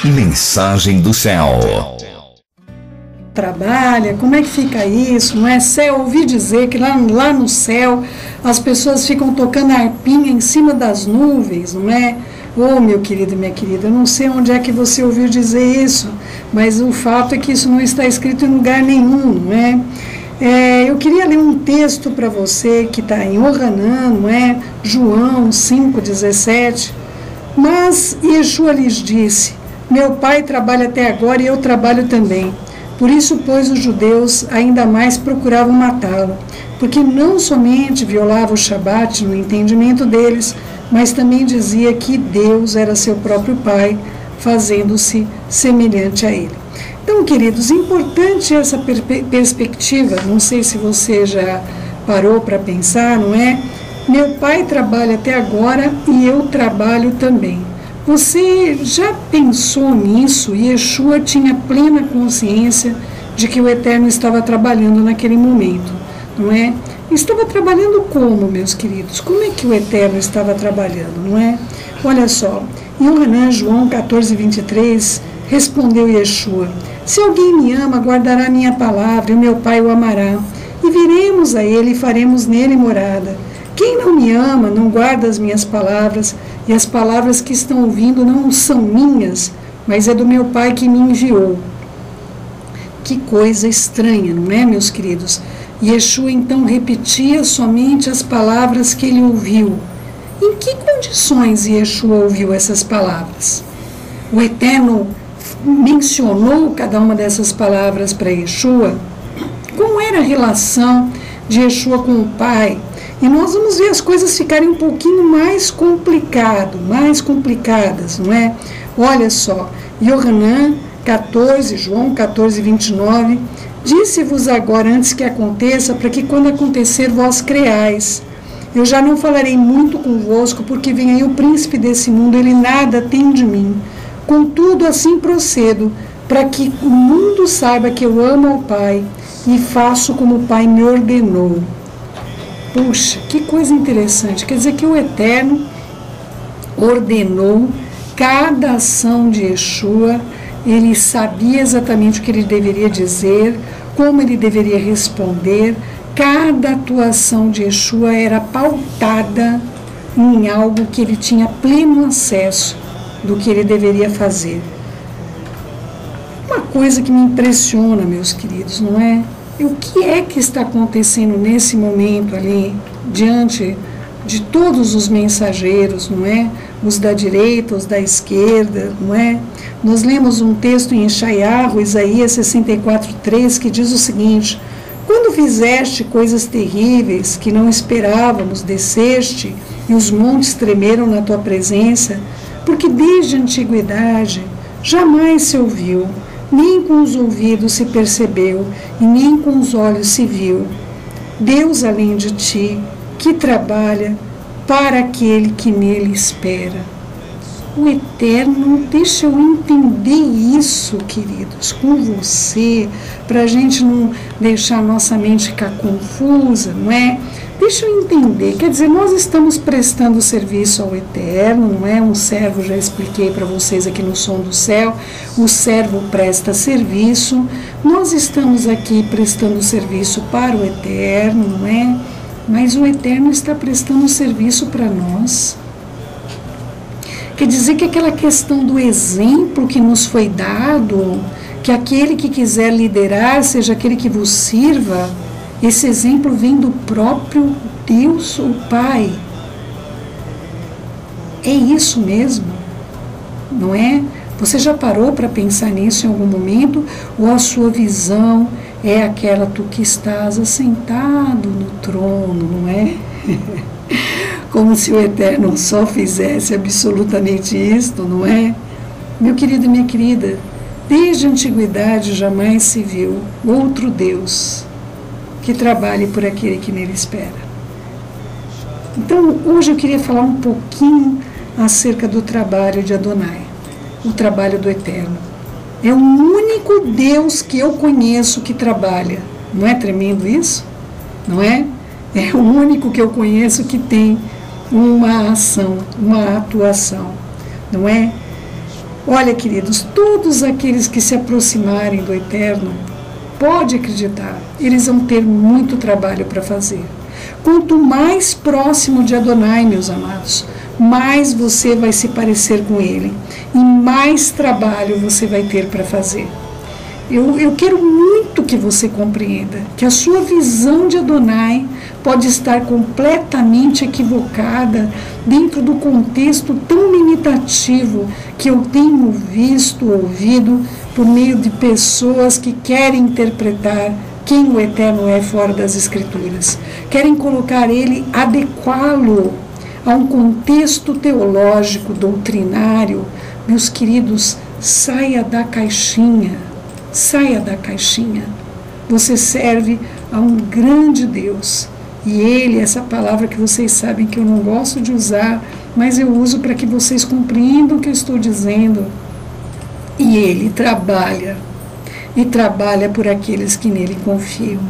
Mensagem do céu. Trabalha, como é que fica isso, não é? Céu, ouvi dizer que lá no céu as pessoas ficam tocando arpinha em cima das nuvens, não é? Ô, meu querido e minha querida, eu não sei onde é que você ouviu dizer isso, mas o fato é que isso não está escrito em lugar nenhum, não é? Eu queria ler um texto para você que está em Ohanã, não é? João 5,17. Mas Yeshua lhes disse: meu pai trabalha até agora e eu trabalho também. Por isso, pois, os judeus ainda mais procuravam matá-lo, porque não somente violava o Shabat no entendimento deles, mas também dizia que Deus era seu próprio pai, fazendo-se semelhante a ele. Então, queridos, importante essa perspectiva, não sei se você já parou para pensar, não é? Meu pai trabalha até agora e eu trabalho também. Você já pensou nisso? Yeshua tinha plena consciência de que o Eterno estava trabalhando naquele momento, não é? Estava trabalhando como, meus queridos? Como é que o Eterno estava trabalhando, não é? Olha só, em Ohanã, João 14:23, respondeu Yeshua: se alguém me ama, guardará minha palavra, e o meu Pai o amará, e viremos a ele e faremos nele morada. Quem não me ama, não guarda as minhas palavras, e as palavras que estão ouvindo não são minhas, mas é do meu Pai que me enviou. Que coisa estranha, não é, meus queridos? Yeshua então repetia somente as palavras que ele ouviu. Em que condições Yeshua ouviu essas palavras? O Eterno mencionou cada uma dessas palavras para Yeshua? Como era a relação de Yeshua com o Pai? E nós vamos ver as coisas ficarem um pouquinho mais complicadas, não é? Olha só, Yohanan 14, João 14:29, disse-vos agora antes que aconteça, para que quando acontecer vós creais. Eu já não falarei muito convosco, porque vem aí o príncipe desse mundo, ele nada tem de mim. Contudo, assim procedo, para que o mundo saiba que eu amo ao Pai e faço como o Pai me ordenou. Puxa, que coisa interessante. Quer dizer que o Eterno ordenou cada ação de Yeshua, ele sabia exatamente o que ele deveria dizer, como ele deveria responder. Cada atuação de Yeshua era pautada em algo que ele tinha pleno acesso do que ele deveria fazer. Uma coisa que me impressiona, meus queridos, não é? E o que é que está acontecendo nesse momento ali, diante de todos os mensageiros, não é? Os da direita, os da esquerda, não é? Nós lemos um texto em Yeshayahu, Isaías 64:3, que diz o seguinte: quando fizeste coisas terríveis que não esperávamos, desceste e os montes tremeram na tua presença, porque desde a antiguidade jamais se ouviu, nem com os ouvidos se percebeu, e nem com os olhos se viu. Deus além de ti, que trabalha para aquele que nele espera. O Eterno, deixa eu entender isso, queridos, com você, para a gente não deixar a nossa mente ficar confusa, não é? Deixa eu entender, quer dizer, nós estamos prestando serviço ao Eterno, não é? Um servo, já expliquei para vocês aqui no Som do Céu, o servo presta serviço, nós estamos aqui prestando serviço para o Eterno, não é? Mas o Eterno está prestando serviço para nós. Quer dizer que aquela questão do exemplo que nos foi dado, que aquele que quiser liderar seja aquele que vos sirva, esse exemplo vem do próprio Deus, o Pai. É isso mesmo, não é? Você já parou para pensar nisso em algum momento? Ou a sua visão é aquela tu que estás assentado no trono, não é? Como se o Eterno só fizesse absolutamente isto, não é? Meu querido e minha querida, desde a antiguidade jamais se viu outro Deus que trabalhe por aquele que nele espera. Então, hoje eu queria falar um pouquinho acerca do trabalho de Adonai, o trabalho do Eterno. É o único Deus que eu conheço que trabalha. Não é tremendo isso? Não é? É o único que eu conheço que tem uma ação, uma atuação. Não é? Olha, queridos, todos aqueles que se aproximarem do Eterno, pode acreditar, eles vão ter muito trabalho para fazer. Quanto mais próximo de Adonai, meus amados, mais você vai se parecer com Ele e mais trabalho você vai ter para fazer. Eu quero muito que você compreenda que a sua visão de Adonai pode estar completamente equivocada dentro do contexto tão limitativo que eu tenho visto, ouvido, por meio de pessoas que querem interpretar quem o Eterno é fora das Escrituras. Querem colocar ele, adequá-lo a um contexto teológico, doutrinário. Meus queridos, saia da caixinha. Saia da caixinha. Você serve a um grande Deus. E Ele, essa palavra que vocês sabem que eu não gosto de usar, mas eu uso para que vocês compreendam o que eu estou dizendo. E Ele trabalha. E trabalha por aqueles que nele confiam,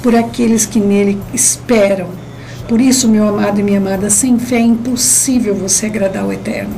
por aqueles que nele esperam. Por isso, meu amado e minha amada, sem fé é impossível você agradar o Eterno,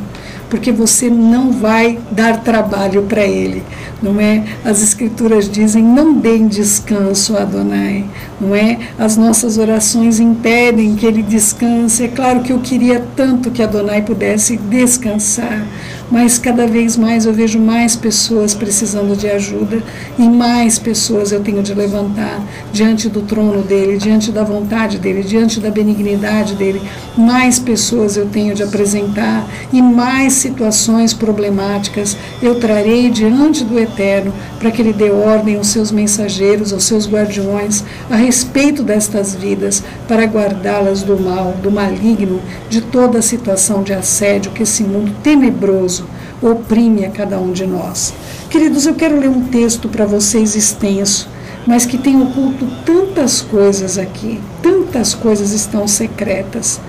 porque você não vai dar trabalho para Ele, não é? As Escrituras dizem, não deem descanso a Adonai, não é? As nossas orações impedem que Ele descanse. É claro que eu queria tanto que Adonai pudesse descansar, mas cada vez mais eu vejo mais pessoas precisando de ajuda e mais pessoas eu tenho de levantar diante do trono dEle, diante da vontade dEle, diante da benignidade dEle. Mais pessoas eu tenho de apresentar e mais situações problemáticas eu trarei diante do Eterno para que Ele dê ordem aos seus mensageiros, aos seus guardiões a respeito destas vidas, para guardá-las do mal, do maligno, de toda a situação de assédio que esse mundo tenebroso oprime a cada um de nós. Queridos, eu quero ler um texto para vocês extenso, mas que tem oculto tantas coisas aqui, tantas coisas estão secretas.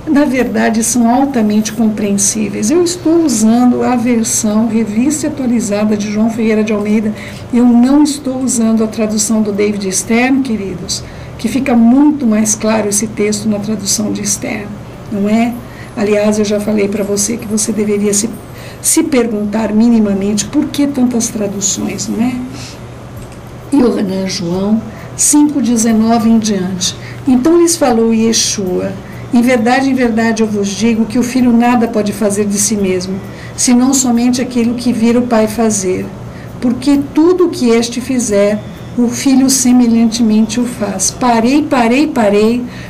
Na verdade, são altamente compreensíveis. Eu estou usando a versão revista e atualizada de João Ferreira de Almeida. Eu não estou usando a tradução do David Stern, queridos, que fica muito mais claro esse texto na tradução de Stern, não é? Aliás, eu já falei para você que você deveria se perguntar minimamente por que tantas traduções, não é? João 5,19 em diante. Então lhes falou Yeshua, em verdade eu vos digo que o filho nada pode fazer de si mesmo, senão somente aquilo que vira o Pai fazer. Porque tudo o que este fizer, o filho semelhantemente o faz. Parei.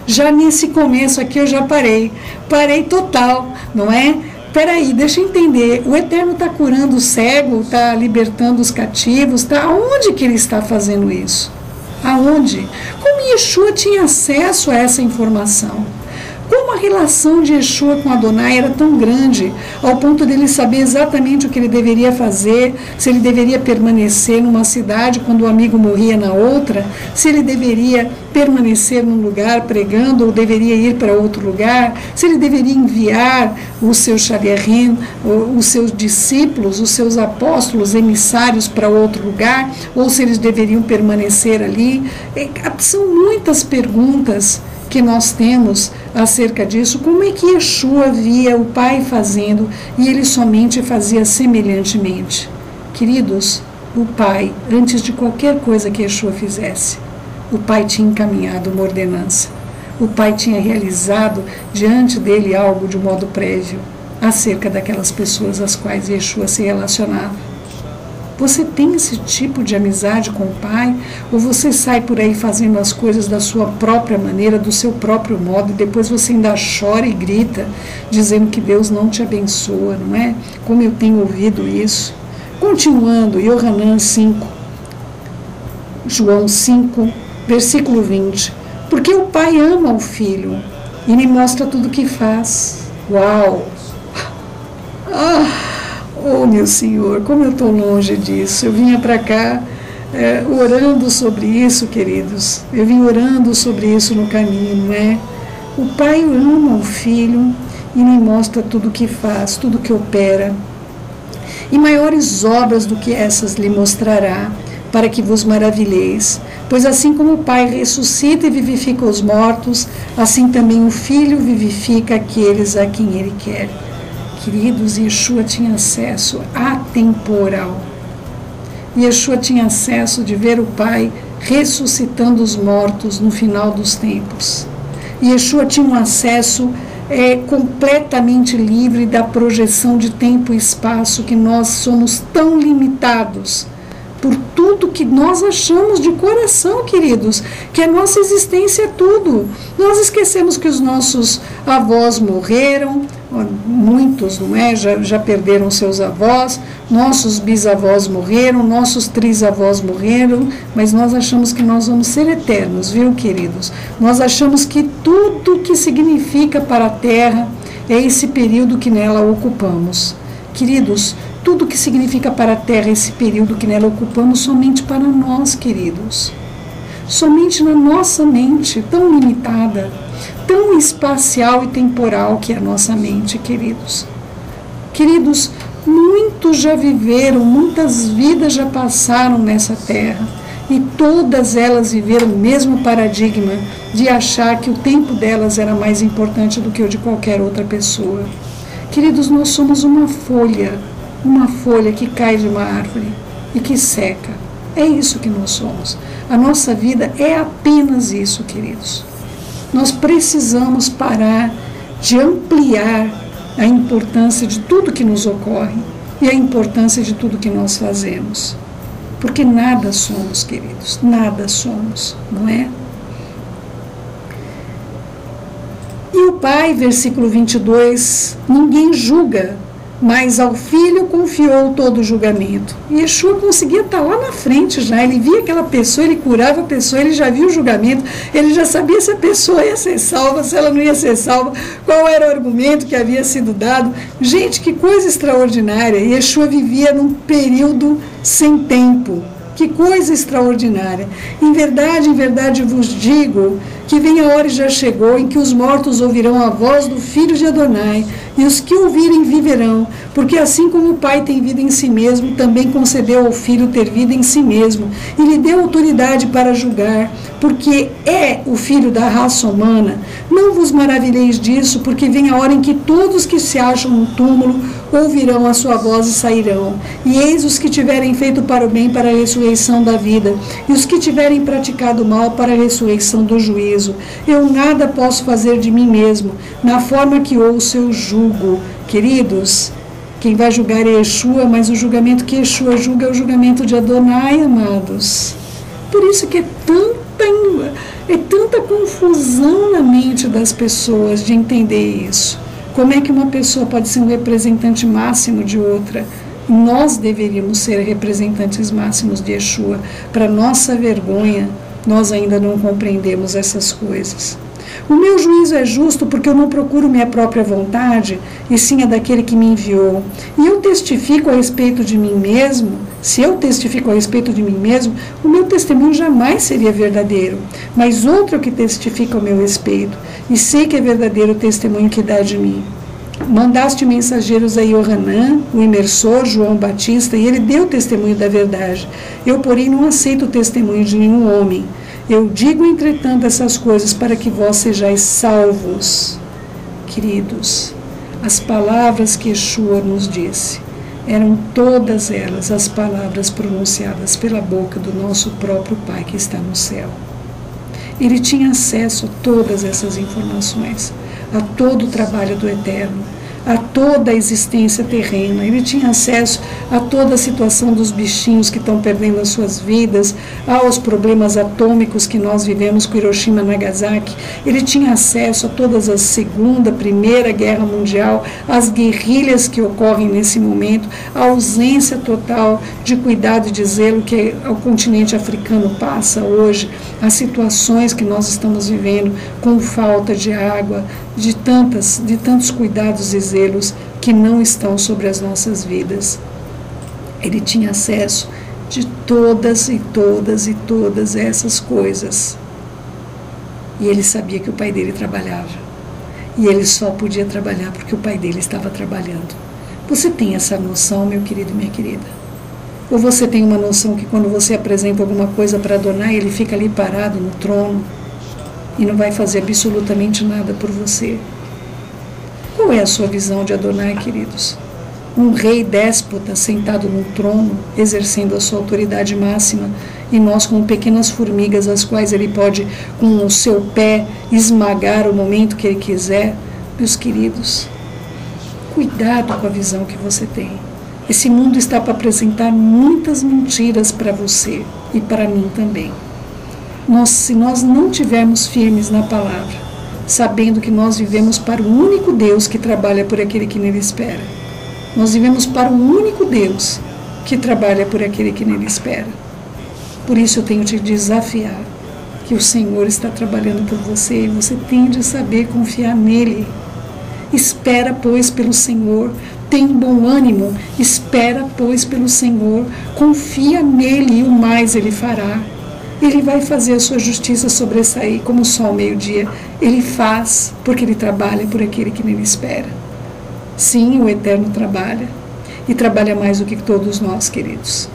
Já nesse começo aqui eu já parei total, não é? Peraí, deixa eu entender, o Eterno está curando o cego, está libertando os cativos, aonde que Ele está fazendo isso? Aonde? Como Yeshua tinha acesso a essa informação? Como a relação de Yeshua com Adonai era tão grande, ao ponto dele saber exatamente o que ele deveria fazer, se ele deveria permanecer numa cidade quando o amigo morria na outra, se ele deveria permanecer num lugar pregando ou deveria ir para outro lugar, se ele deveria enviar os seus shaliachim, os seus discípulos, os seus apóstolos, emissários para outro lugar, ou se eles deveriam permanecer ali. São muitas perguntas que nós temos acerca disso. Como é que Yeshua via o Pai fazendo e ele somente fazia semelhantemente? Queridos, o Pai, antes de qualquer coisa que Yeshua fizesse, o Pai tinha encaminhado uma ordenança. O Pai tinha realizado diante dele algo de modo prévio acerca daquelas pessoas às quais Yeshua se relacionava. Você tem esse tipo de amizade com o Pai? Ou você sai por aí fazendo as coisas da sua própria maneira, do seu próprio modo, e depois você ainda chora e grita, dizendo que Deus não te abençoa, não é? Como eu tenho ouvido isso. Continuando, João 5, versículo 20. Porque o Pai ama o Filho e lhe mostra tudo o que faz. Uau! Oh, meu Senhor, como eu estou longe disso. Eu vinha para cá orando sobre isso, queridos. Eu vim orando sobre isso no caminho, não é? O Pai ama o Filho e lhe mostra tudo o que faz, tudo o que opera. E maiores obras do que essas lhe mostrará, para que vos maravilheis. Pois assim como o Pai ressuscita e vivifica os mortos, assim também o Filho vivifica aqueles a quem Ele quer. Queridos, Yeshua tinha acesso atemporal. Yeshua tinha acesso de ver o Pai ressuscitando os mortos no final dos tempos. Yeshua tinha um acesso completamente livre da projeção de tempo e espaço, que nós somos tão limitados por tudo que nós achamos de coração, queridos, que a nossa existência é tudo. Nós esquecemos que os nossos avós morreram, muitos, não é? Já perderam seus avós, nossos bisavós morreram, nossos trisavós morreram, mas nós achamos que nós vamos ser eternos, viu, queridos? Nós achamos que tudo que significa para a Terra é esse período que nela ocupamos. Queridos, tudo que significa para a Terra esse período que nela ocupamos somente para nós, queridos. Somente na nossa mente, tão limitada, tão espacial e temporal que é a nossa mente, queridos. Queridos, muitos já viveram, muitas vidas já passaram nessa Terra, e todas elas viveram o mesmo paradigma de achar que o tempo delas era mais importante do que o de qualquer outra pessoa. Queridos, nós somos uma folha que cai de uma árvore e que seca. É isso que nós somos. A nossa vida é apenas isso, queridos. Nós precisamos parar de ampliar a importância de tudo que nos ocorre e a importância de tudo que nós fazemos. Porque nada somos, queridos, nada somos, não é? E o Pai, versículo 22, ninguém julga, mas ao Filho confiou todo o julgamento. E Yeshua conseguia estar lá na frente já, ele via aquela pessoa, ele curava a pessoa, ele já viu o julgamento, ele já sabia se a pessoa ia ser salva, se ela não ia ser salva, qual era o argumento que havia sido dado. Gente, que coisa extraordinária. Yeshua vivia num período sem tempo. Que coisa extraordinária. Em verdade vos digo que vem a hora e já chegou em que os mortos ouvirão a voz do Filho de Adonai, e os que ouvirem viverão, porque assim como o Pai tem vida em si mesmo, também concedeu ao Filho ter vida em si mesmo, e lhe deu autoridade para julgar, porque é o Filho da raça humana. Não vos maravilheis disso, porque vem a hora em que todos que se acham no túmulo ouvirão a sua voz e sairão. E eis os que tiverem feito para o bem para a ressurreição da vida, e os que tiverem praticado o mal para a ressurreição do juízo. Eu nada posso fazer de mim mesmo, na forma que ouço eu julgo. Queridos, quem vai julgar é Yeshua, mas o julgamento que Yeshua julga é o julgamento de Adonai, amados. Por isso que é tanta confusão na mente das pessoas de entender isso. Como é que uma pessoa pode ser um representante máximo de outra? Nós deveríamos ser representantes máximos de Yeshua. Para nossa vergonha, nós ainda não compreendemos essas coisas. O meu juízo é justo porque eu não procuro minha própria vontade, e sim a daquele que me enviou. E eu testifico a respeito de mim mesmo. Se eu testifico a respeito de mim mesmo, o meu testemunho jamais seria verdadeiro. Mas outro é o que testifica ao meu respeito, e sei que é verdadeiro o testemunho que dá de mim. Mandaste mensageiros a Yohanan, o imersor, João Batista, e ele deu testemunho da verdade. Eu, porém, não aceito o testemunho de nenhum homem. Eu digo, entretanto, essas coisas para que vós sejais salvos. Queridos, as palavras que Yeshua nos disse eram todas elas as palavras pronunciadas pela boca do nosso próprio Pai que está no céu. Ele tinha acesso a todas essas informações, a todo o trabalho do Eterno, a toda a existência terrena. Ele tinha acesso a toda a situação dos bichinhos que estão perdendo as suas vidas, aos problemas atômicos que nós vivemos com Hiroshima e Nagasaki. Ele tinha acesso a todas as Segunda, Primeira Guerra Mundial, as guerrilhas que ocorrem nesse momento, a ausência total de cuidado e de zelo que o continente africano passa hoje, as situações que nós estamos vivendo com falta de água, de tantos cuidados e zelos que não estão sobre as nossas vidas. Ele tinha acesso de todas essas coisas. E ele sabia que o pai dele trabalhava. E ele só podia trabalhar porque o pai dele estava trabalhando. Você tem essa noção, meu querido e minha querida? Ou você tem uma noção que quando você apresenta alguma coisa para Adonai, ele fica ali parado no trono e não vai fazer absolutamente nada por você? Qual é a sua visão de Adonai, queridos? Um rei déspota sentado num trono, exercendo a sua autoridade máxima, e nós como pequenas formigas, as quais ele pode, com o seu pé, esmagar o momento que ele quiser. Meus queridos, cuidado com a visão que você tem. Esse mundo está para apresentar muitas mentiras para você e para mim também. Se nós não tivermos firmes na palavra, sabendo que nós vivemos para o único Deus que trabalha por aquele que nele espera. Nós vivemos para o único Deus que trabalha por aquele que nele espera. Por isso eu tenho te desafiar que o Senhor está trabalhando por você e você tem de saber confiar nele. Espera, pois, pelo Senhor, tem bom ânimo, espera, pois, pelo Senhor, confia nele e o mais ele fará. Ele vai fazer a sua justiça sobressair como o sol ao meio-dia. Ele faz, porque ele trabalha por aquele que nele espera. Sim, o Eterno trabalha, e trabalha mais do que todos nós, queridos.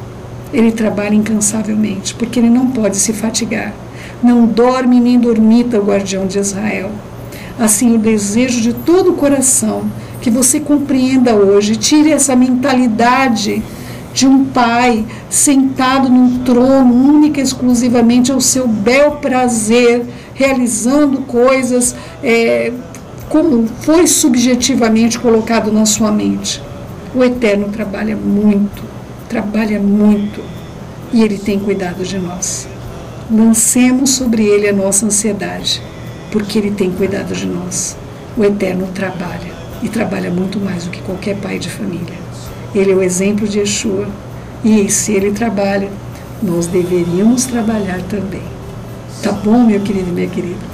Ele trabalha incansavelmente, porque ele não pode se fatigar. Não dorme nem dormita o guardião de Israel. Assim, o desejo de todo o coração, que você compreenda hoje, tire essa mentalidade de um pai sentado num trono, única e exclusivamente ao seu bel prazer, realizando coisas como foi subjetivamente colocado na sua mente. O Eterno trabalha muito, e Ele tem cuidado de nós. Lancemos sobre Ele a nossa ansiedade, porque Ele tem cuidado de nós. O Eterno trabalha, e trabalha muito mais do que qualquer pai de família. Ele é o exemplo de Yeshua, e se Ele trabalha, nós deveríamos trabalhar também. Tá bom, meu querido e minha querida?